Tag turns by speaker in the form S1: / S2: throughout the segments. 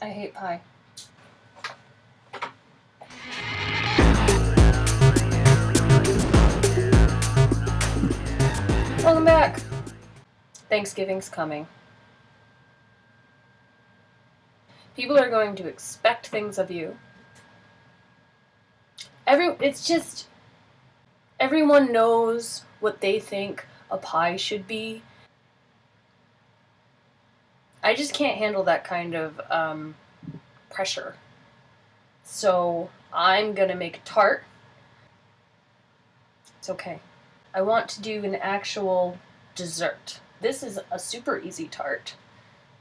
S1: I hate pie. Welcome back. Thanksgiving's coming. People are going to expect things of you. Everyone knows what they think a pie should be. I just can't handle that kind of pressure. So I'm gonna make a tart. It's okay. I want to do an actual dessert. This is a super easy tart,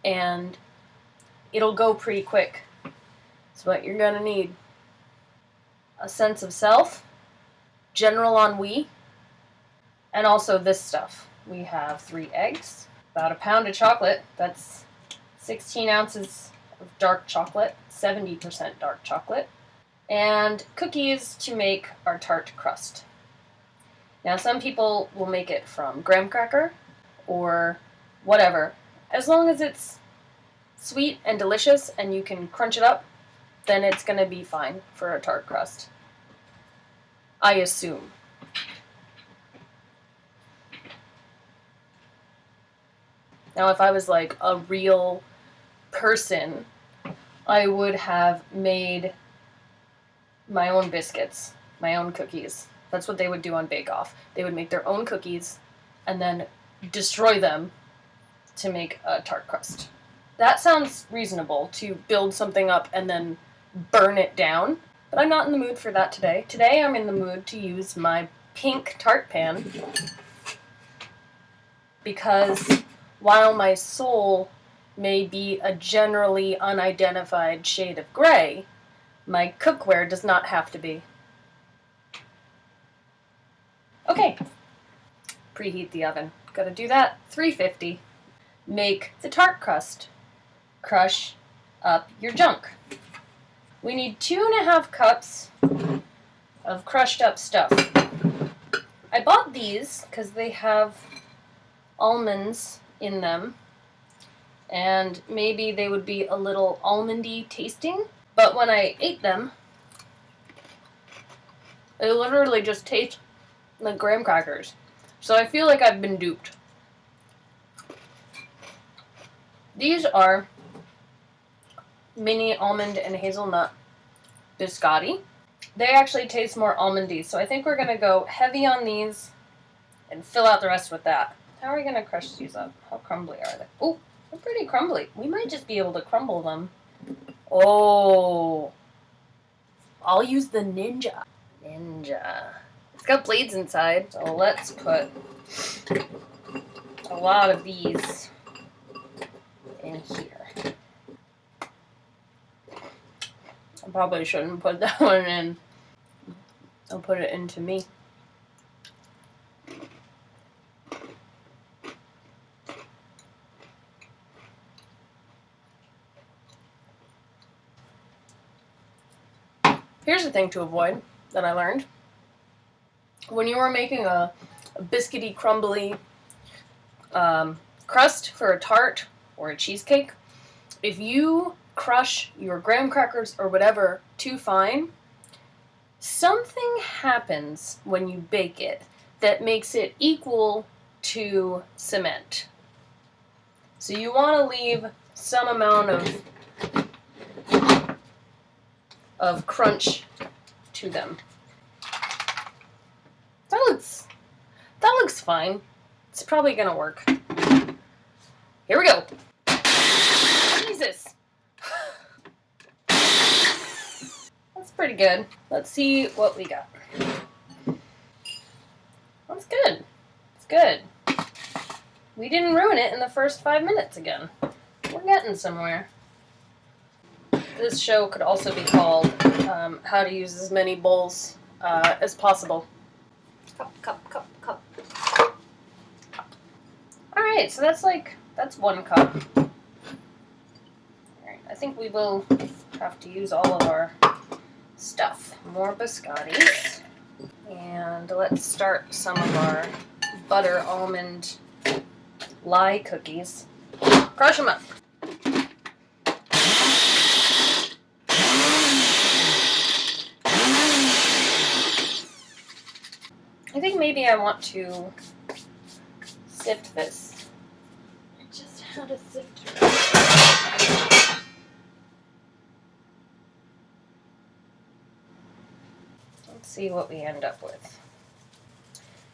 S1: and it'll go pretty quick. So what you're gonna need: a sense of self, general ennui, and also this stuff. We have 3 eggs, about a pound of chocolate. That's 16 ounces of dark chocolate, 70% dark chocolate, and cookies to make our tart crust. Now, some people will make it from graham cracker or whatever. As long as it's sweet and delicious and you can crunch it up, then it's going to be fine for a tart crust. I assume. Now, if I was like a real person, I would have made my own biscuits, my own cookies. That's what they would do on Bake Off. They would make their own cookies and then destroy them to make a tart crust. That sounds reasonable, to build something up and then burn it down, but I'm not in the mood for that today. Today I'm in the mood to use my pink tart pan, because while my soul may be a generally unidentified shade of gray, my cookware does not have to be. Okay, preheat the oven. Gotta do that. 350. Make the tart crust. Crush up your junk. We need 2.5 cups of crushed up stuff. I bought these because they have almonds in them, and maybe they would be a little almondy tasting, but when I ate them, they literally just taste like graham crackers. So I feel like I've been duped. These are mini almond and hazelnut biscotti. They actually taste more almondy, so I think we're going to go heavy on these and fill out the rest with that. How are we going to crush these up? How crumbly are they? Oh, they're pretty crumbly. We might just be able to crumble them. Oh, I'll use the Ninja. It's got blades inside, so let's put a lot of these in here. I probably shouldn't put that one in. I'll put it into me. Here's the thing to avoid that I learned. When you are making a biscuity, crumbly crust for a tart or a cheesecake, if you crush your graham crackers or whatever too fine, something happens when you bake it that makes it equal to cement. So you want to leave some amount of crunch to them. That looks fine. It's probably gonna work. Here we go. Jesus. That's pretty good. Let's see what we got. That's good. It's good. We didn't ruin it in the first 5 minutes again. We're getting somewhere. This show could also be called How to Use as Many Bowls as Possible. Cup. Alright, so that's 1 cup. Alright, I think we will have to use all of our stuff. More biscottis. And let's start some of our butter almond lye cookies. Crush them up. I think maybe I want to sift this. I just had a sifter. Let's see what we end up with.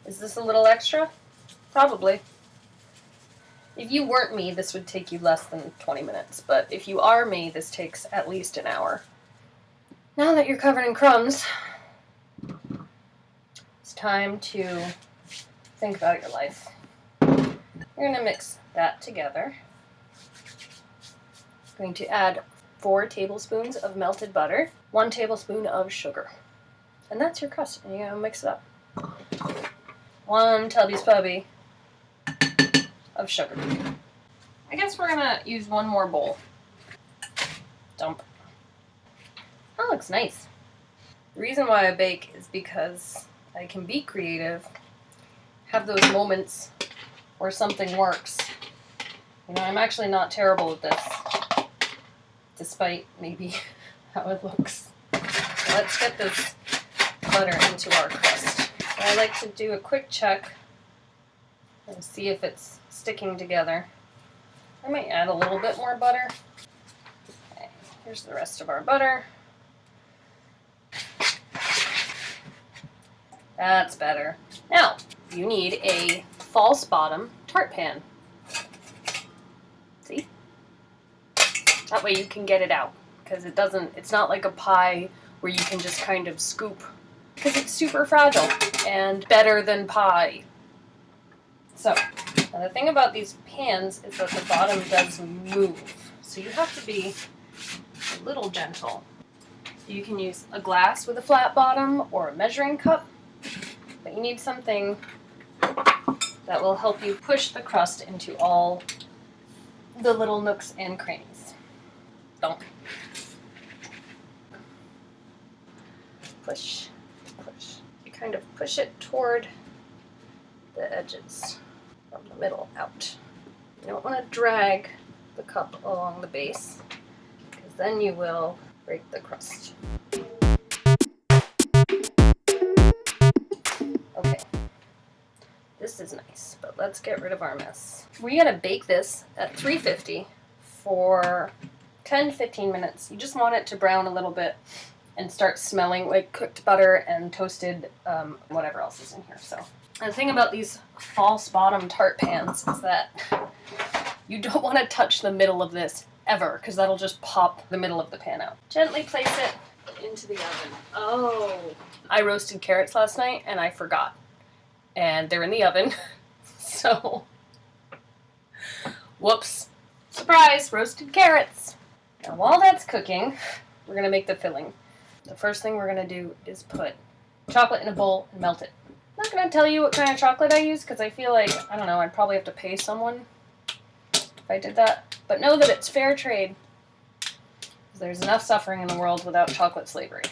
S1: Is this a little extra? Probably. If you weren't me, this would take you less than 20 minutes, but if you are me, this takes at least an hour. Now that you're covered in crumbs, it's time to think about your life. You're going to mix that together. I'm going to add 4 tablespoons of melted butter, 1 tablespoon of sugar. And that's your crust, and you're going to mix it up. 1 tubbyspubby of sugar. I guess we're gonna use 1 more bowl. Dump. That looks nice. The reason why I bake is because I can be creative, have those moments where something works. You know, I'm actually not terrible at this, despite maybe how it looks. So let's get this butter into our crust. I like to do a quick check and see if it's sticking together. I might add a little bit more butter. Okay, here's the rest of our butter. That's better. Now, you need a false bottom tart pan. See? That way you can get it out, because it's not like a pie where you can just kind of scoop, because it's super fragile and better than pie. So, now the thing about these pans is that the bottom does move, so you have to be a little gentle. So you can use a glass with a flat bottom or a measuring cup, but you need something that will help you push the crust into all the little nooks and crannies. Don't. Push, push. You kind of push it toward the edges. From the middle out. You don't want to drag the cup along the base, because then you will break the crust. Okay, this is nice, but let's get rid of our mess. We're going to bake this at 350 for 10 to 15 minutes. You just want it to brown a little bit and start smelling like cooked butter and toasted whatever else is in here. So. And the thing about these false bottom tart pans is that you don't want to touch the middle of this ever, because that'll just pop the middle of the pan out. Gently place it into the oven. Oh, I roasted carrots last night and I forgot. And they're in the oven. So, whoops. Surprise, roasted carrots. Now while that's cooking, we're going to make the filling. The first thing we're going to do is put chocolate in a bowl and melt it. I'm not going to tell you what kind of chocolate I use, because I feel like, I don't know, I'd probably have to pay someone if I did that. But know that it's fair trade. There's enough suffering in the world without chocolate slavery.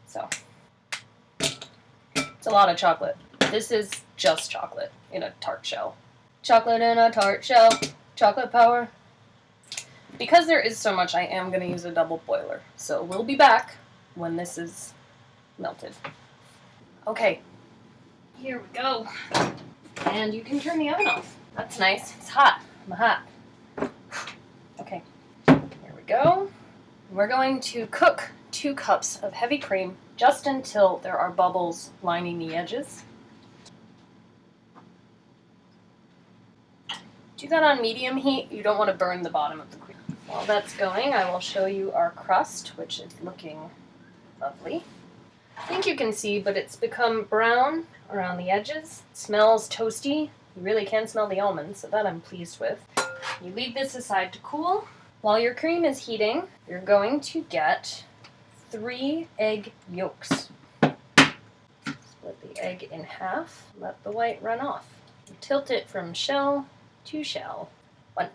S1: So, it's a lot of chocolate. This is just chocolate in a tart shell. Chocolate in a tart shell. Chocolate power. Because there is so much, I am going to use a double boiler. So we'll be back when this is melted. Okay. Here we go. And you can turn the oven off. That's nice. It's hot. I'm hot. Okay. Here we go. We're going to cook 2 cups of heavy cream just until there are bubbles lining the edges. Do that on medium heat. You don't want to burn the bottom of the cream. While that's going, I will show you our crust, which is looking lovely. I think you can see, but it's become brown around the edges. It smells toasty. You really can smell the almonds, so that I'm pleased with. You leave this aside to cool. While your cream is heating, you're going to get 3 egg yolks. Split the egg in half. Let the white run off. You tilt it from shell to shell. 1.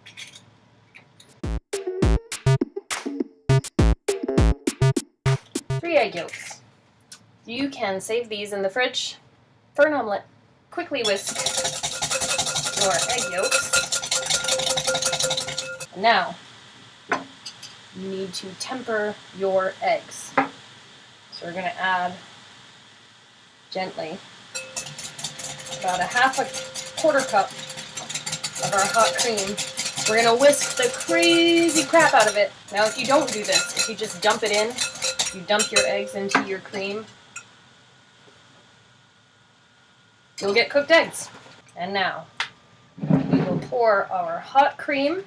S1: Three egg yolks. You can save these in the fridge for an omelet. Quickly whisk your egg yolks. And now, you need to temper your eggs. So we're going to add gently about a quarter cup of our hot cream. We're going to whisk the crazy crap out of it. Now, if you don't do this, if you just dump it in, you dump your eggs into your cream, you'll get cooked eggs. And now, we will pour our hot cream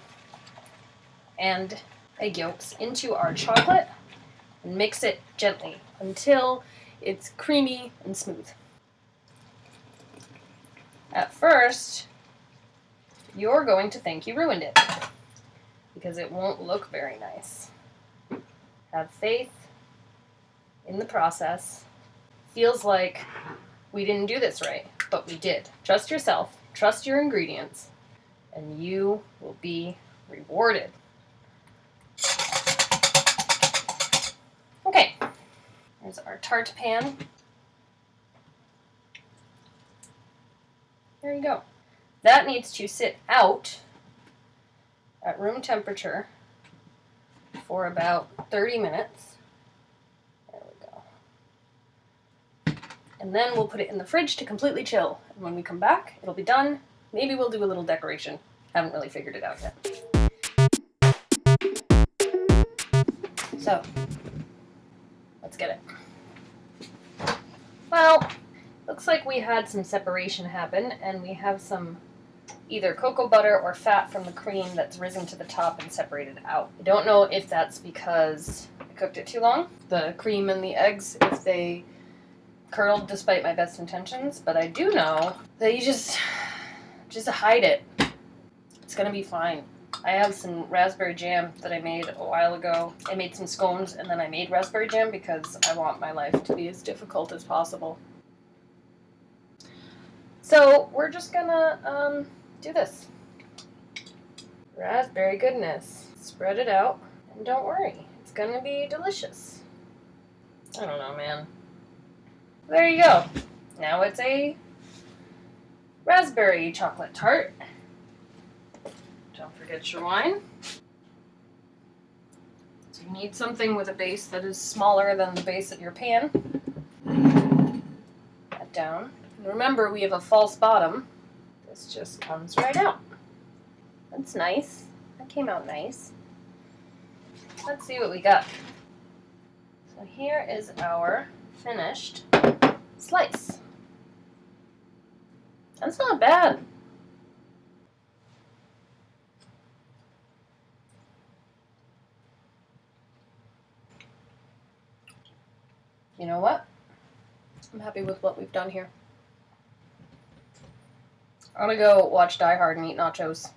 S1: and egg yolks into our chocolate and mix it gently until it's creamy and smooth. At first, you're going to think you ruined it because it won't look very nice. Have faith in the process. Feels like we didn't do this right, but we did. Trust yourself, trust your ingredients, and you will be rewarded. Okay, here's our tart pan. There you go. That needs to sit out at room temperature for about 30 minutes. There we go. And then we'll put it in the fridge to completely chill. And when we come back, it'll be done. Maybe we'll do a little decoration. Haven't really figured it out yet. So, let's get it. Well, looks like we had some separation happen, and we have some either cocoa butter or fat from the cream that's risen to the top and separated out. I don't know if that's because I cooked it too long, the cream and the eggs, if they curdled despite my best intentions, but I do know that you just hide it. It's gonna be fine. I have some raspberry jam that I made a while ago. I made some scones and then I made raspberry jam because I want my life to be as difficult as possible. So we're just gonna do this. Raspberry goodness. Spread it out, and don't worry, it's gonna be delicious. I don't know, man. There you go. Now it's a raspberry chocolate tart. Don't forget your wine. So you need something with a base that is smaller than the base of your pan. That down. And remember, we have a false bottom. This just comes right out. That's nice. That came out nice. Let's see what we got. So here is our finished slice. That's not bad. You know what? I'm happy with what we've done here. I'm gonna go watch Die Hard and eat nachos.